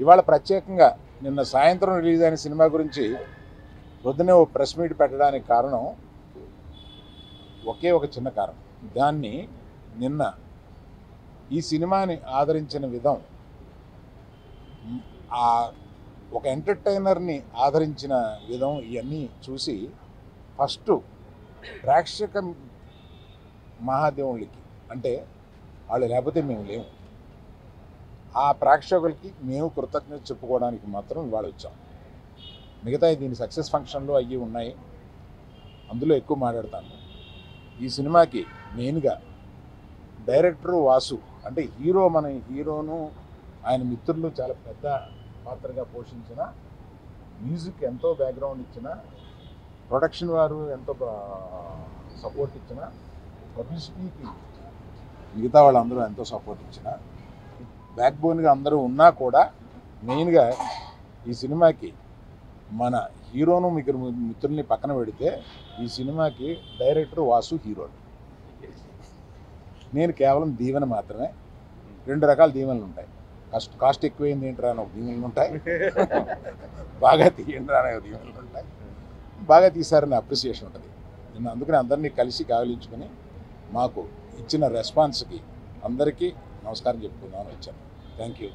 ఇవాళ ప్రత్యేకంగా నిన్న సాయంత్రం రిలీజ్ అయిన సినిమా గురించి పొద్దునే ఓ ప్రెస్ మీట్ పెట్టడానికి కారణం ఒకే ఒక చిన్న కారణం. దాన్ని నిన్న ఈ సినిమాని ఆదరించిన విధం, ఆ ఒక ఎంటర్టైనర్ని ఆదరించిన విధం ఇవన్నీ చూసి ఫస్ట్ ప్రేక్షక మహాదేవుళ్ళకి, అంటే వాళ్ళు లేకపోతే మేము లేము, ఆ ప్రేక్షకులకి మేము కృతజ్ఞత చెప్పుకోవడానికి మాత్రం ఇవాళ వచ్చాం. మిగతా దీని సక్సెస్ ఫంక్షన్లో అయ్యి ఉన్నాయి, అందులో ఎక్కువ మాట్లాడతాను. ఈ సినిమాకి మెయిన్గా డైరెక్టరు వాసు, అంటే హీరో, మన హీరోను ఆయన మిత్రులు చాలా పెద్ద పాత్రగా పోషించిన, మ్యూజిక్ ఎంతో బ్యాక్గ్రౌండ్ ఇచ్చిన, ప్రొడక్షన్ వారు ఎంతో సపోర్ట్ ఇచ్చిన, పబ్లిసిటీకి మిగతా వాళ్ళందరూ ఎంతో సపోర్ట్ ఇచ్చిన, బ్యాక్ బోన్గా అందరూ ఉన్నా కూడా మెయిన్గా ఈ సినిమాకి మన హీరోను మిత్రుల్ని పక్కన పెడితే ఈ సినిమాకి డైరెక్టర్ వాసు హీరో. నేను కేవలం దీవెన మాత్రమే. 2 రకాల దీవెనలు ఉంటాయి. కాస్ట్ ఎక్కువైంది ఏంట్రా అని ఒక దీవెనలు ఉంటాయి, బాగా తీయండి రా అనే దీవెనలు ఉంటాయి, బాగా తీశారని అప్రిసియేషన్ ఉంటుంది. నేను అందుకని అందరినీ కలిసి గావిలించుకొని మాకు ఇచ్చిన రెస్పాన్స్కి అందరికీ నమస్కారం చెప్పుకుందామని వచ్చాను. Thank you.